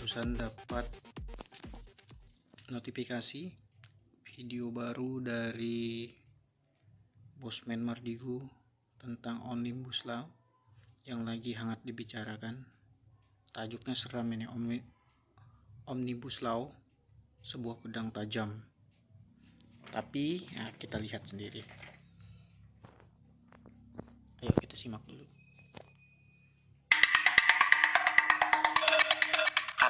barusan dapat notifikasi video baru dari Bosman Mardigu tentang Omnibus Law yang lagi hangat dibicarakan. Tajuknya seram ini, Omnibus Law, sebuah pedang tajam. Tapi ya, kita lihat sendiri. Ayo kita simak dulu.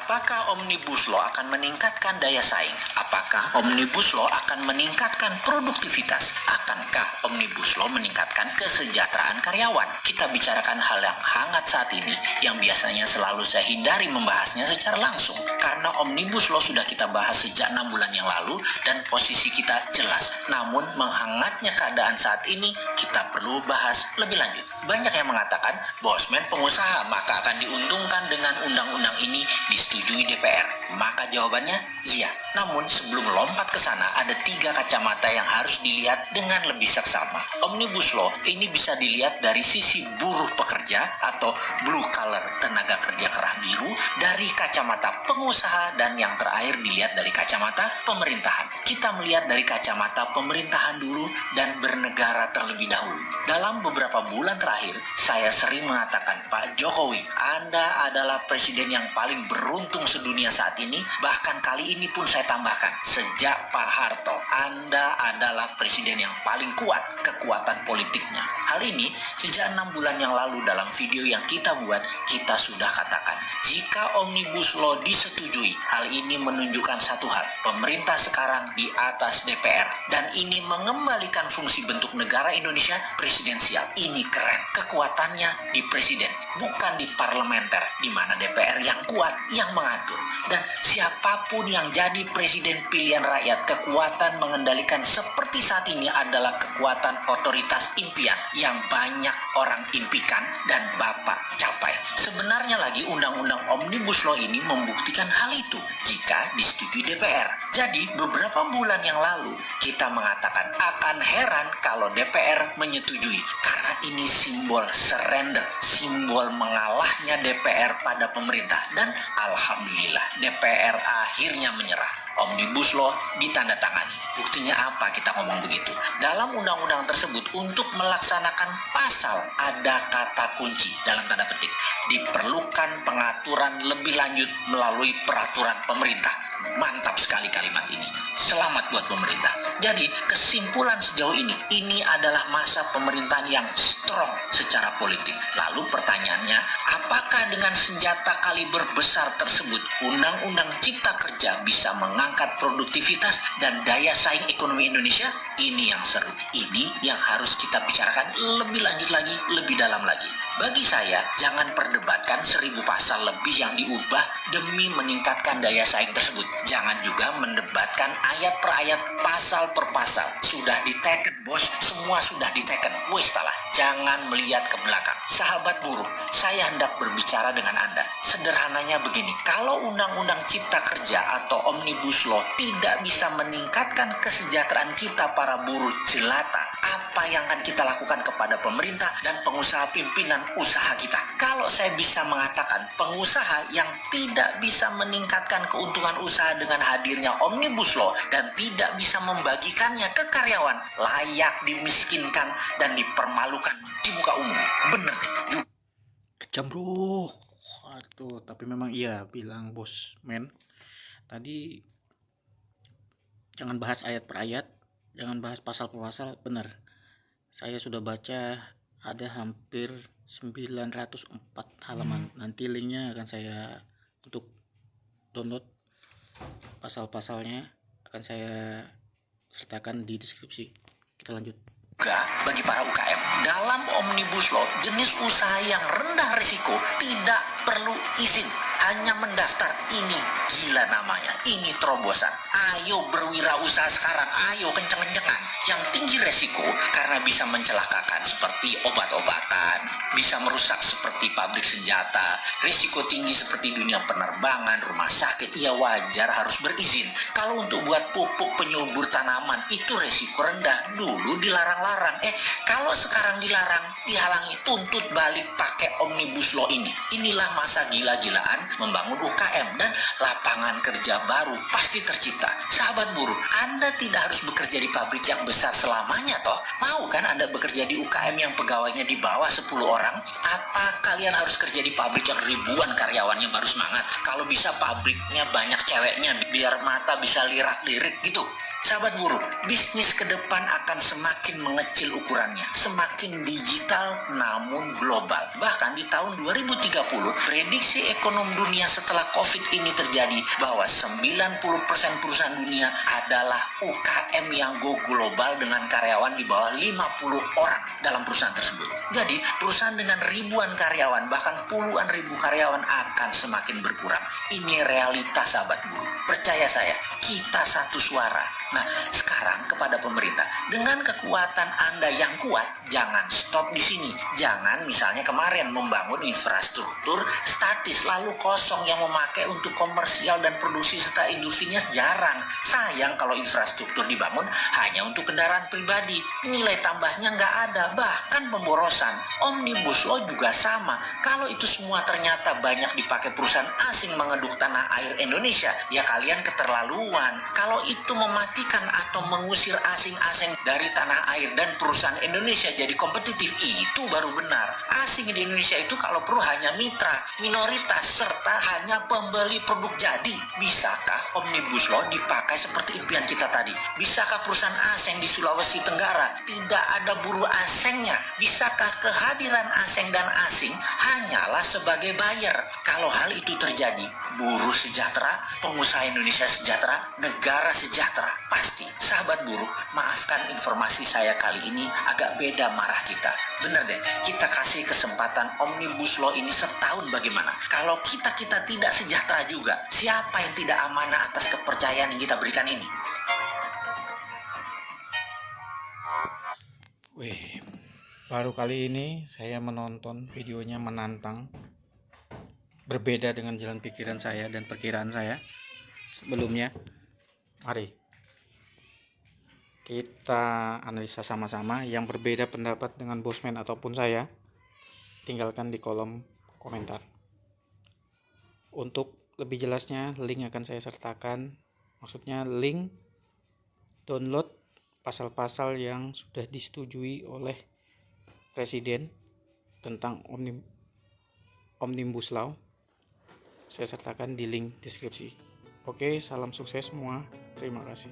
Apakah Omnibus Law akan meningkatkan daya saing? Apakah Omnibus Law akan meningkatkan produktivitas? Akankah Omnibus Law meningkatkan kesejahteraan karyawan? Kita bicarakan hal yang hangat saat ini, yang biasanya selalu saya hindari membahasnya secara langsung. Karena Omnibus Law sudah kita bahas sejak 6 bulan yang lalu, dan posisi kita jelas. Namun menghangatnya keadaan saat ini, kita perlu bahas lebih lanjut. Banyak yang mengatakan, Bosman pengusaha, maka akan diuntungkan dengan undang-undang ini disetujui DPR. Maka jawabannya iya. Namun sebelum lompat ke sana, ada 3 kacamata yang harus dilihat dengan lebih seksama. Omnibus Law ini bisa dilihat dari sisi buruh pekerja atau blue collar, tenaga kerja kerah biru, dari kacamata pengusaha, dan yang terakhir dilihat dari kacamata pemerintahan. Kita melihat dari kacamata pemerintahan dulu dan bernegara terlebih dahulu. Dalam beberapa bulan terakhir, saya sering mengatakan, Pak Jokowi, Anda adalah presiden yang paling beruntung sedunia saat ini. Bahkan kali ini pun saya tambahkan, sejak Pak Harto, Anda adalah presiden yang paling kuat kekuatan politiknya. Hal ini sejak 6 bulan yang lalu dalam video yang kita buat, kita sudah katakan, jika Omnibus Law disetujui, hal ini menunjukkan satu hal, pemerintah sekarang di atas DPR, dan ini mengembalikan fungsi bentuk negara Indonesia presidensial. Ini keren, kekuatannya di presiden, bukan di parlementer, di mana DPR yang kuat, yang mengatur. Dan siapapun yang jadi presiden pilihan rakyat, kekuatan mengendalikan seperti saat ini adalah kekuatan otoritas impian yang banyak orang impikan dan Bapak capai. Sebenarnya lagi undang-undang Omnibus Law ini membuktikan hal itu jika disetujui DPR. Jadi beberapa bulan yang lalu kita mengatakan akan heran kalau DPR menyetujui, karena ini simbol surrender, simbol mengalahnya DPR pada pemerintah. Dan alhamdulillah DPR akhirnya menyerah. Omnibus Law ditandatangani. Buktinya apa kita ngomong begitu? Dalam undang-undang tersebut, untuk melaksanakan pasal ada kata kunci dalam tanda petik, diperlukan pengaturan lebih lanjut melalui peraturan pemerintah. Mantap sekali kalimat ini. Selamat buat pemerintah. Jadi kesimpulan sejauh ini adalah masa pemerintahan yang strong secara politik. Lalu pertanyaannya, apakah dengan senjata kaliber besar tersebut Undang-Undang Cipta Kerja bisa mengangkat produktivitas dan daya saing ekonomi Indonesia? Ini yang seru. Ini yang harus kita bicarakan lebih lanjut lagi, lebih dalam lagi. Bagi saya, jangan perdebatkan 1000 pasal lebih yang diubah demi meningkatkan daya saing tersebut. Jangan juga mendebatkan ayat per ayat, pasal per pasal. Sudah diteken, bos. Semua sudah diteken. Wes salah. Jangan melihat ke belakang. Sahabat buruh, saya hendak berbicara dengan Anda. Sederhananya begini, kalau Undang-Undang Cipta Kerja atau Omnibus Law tidak bisa meningkatkan kesejahteraan kita para buruh jelata, apa yang akan kita lakukan kepada pemerintah dan pengusaha pimpinan usaha kita? Kalau saya bisa mengatakan pengusaha yang tidak bisa meningkatkan keuntungan usaha dengan hadirnya Omnibus Law dan tidak bisa membagikannya ke karyawan, layak dimiskinkan dan dipermalukan di muka umum. Bener deh. Kejam bro. Waduh, tapi memang iya bilang Bosman tadi, jangan bahas ayat per ayat, jangan bahas pasal per pasal. Benar, saya sudah baca, ada hampir 904 halaman. Nanti linknya akan saya untuk download, pasal-pasalnya akan saya sertakan di deskripsi. Kita lanjut. Bagi para UKM, dalam Omnibus Law, jenis usaha yang rendah risiko tidak perlu izin, hanya mendaftar. Ini gila namanya, ini terobosan. Ayo berwirausaha sekarang, ayo kenceng-kencengan. Yang tinggi resiko karena bisa mencelakakan seperti obat-obatan, bisa merusak seperti pabrik senjata, risiko tinggi seperti dunia penerbangan, rumah sakit, ya wajar harus berizin. Kalau untuk buat pupuk penyubur tanaman itu resiko rendah, dulu dilarang-larang. Kalau sekarang dilarang, dihalangi, tuntut balik pakai Omnibus Law ini. Inilah masa gila-gilaan membangun UKM dan lapangan kerja baru pasti tercipta. Sahabat buruh, Anda tidak harus bekerja di pabrik yang besar selamanya toh. Mau kan Anda bekerja di UKM yang pegawainya di bawah 10 orang? Apa kalian harus kerja di pabrik yang ribuan karyawannya baru semangat? Kalau bisa pabriknya banyak ceweknya biar mata bisa lirak-lirik gitu. Sahabat buruh, bisnis ke depan akan semakin mengecil ukurannya, semakin digital namun global. Bahkan di tahun 2030, prediksi ekonomi dunia setelah COVID ini terjadi bahwa 90% perusahaan dunia adalah UKM yang go global dengan karyawan di bawah 50 orang dalam perusahaan tersebut. Jadi, perusahaan dengan ribuan karyawan, bahkan puluhan ribu karyawan akan semakin berkurang. Ini realitas sahabat buruh. Percaya saya, kita satu suara. Nah, sekarang kepada pemerintah, dengan kekuatan Anda yang kuat, jangan stop di sini. Jangan misalnya kemarin membangun infrastruktur statis lalu kosong yang memakai untuk komersial dan produksi serta industrinya jarang. Sayang kalau infrastruktur dibangun hanya untuk kendaraan pribadi. Nilai tambahnya nggak ada, bahkan pemborosan. Omnibus Law juga sama. Kalau itu semua ternyata banyak dipakai perusahaan asing mengeduk tanah air Indonesia, ya kalian keterlaluan. Kalau itu mematikan atau mengusir asing-asing dari tanah air dan perusahaan Indonesia jadi kompetitif, itu baru benar. Asing di Indonesia itu kalau perlu hanya mitra, minoritas, serta hanya pembeli produk jadi. Bisakah Omnibus Law dipakai seperti impian kita tadi? Bisakah perusahaan asing di Sulawesi Tenggara tidak ada buruh asingnya? Bisakah kehadiran asing dan asing hanyalah sebagai buyer? Kalau hal itu terjadi, buruh sejahtera, pengusaha Indonesia sejahtera, negara sejahtera. Pasti, sahabat buruh, maafkan informasi saya kali ini agak beda marah kita. Bener deh, kita kasih kesempatan Omnibus Law ini setahun bagaimana? Kalau kita tidak sejahtera juga, siapa yang tidak amanah atas kepercayaan yang kita berikan ini? Wih, baru kali ini saya menonton videonya menantang, berbeda dengan jalan pikiran saya dan perkiraan saya sebelumnya. Mari kita analisa sama-sama. Yang berbeda pendapat dengan Bosman ataupun saya, tinggalkan di kolom komentar. Untuk lebih jelasnya, link akan saya sertakan. Maksudnya link download pasal-pasal yang sudah disetujui oleh Presiden tentang Omnibus Law. Saya sertakan di link deskripsi. Oke, salam sukses semua. Terima kasih.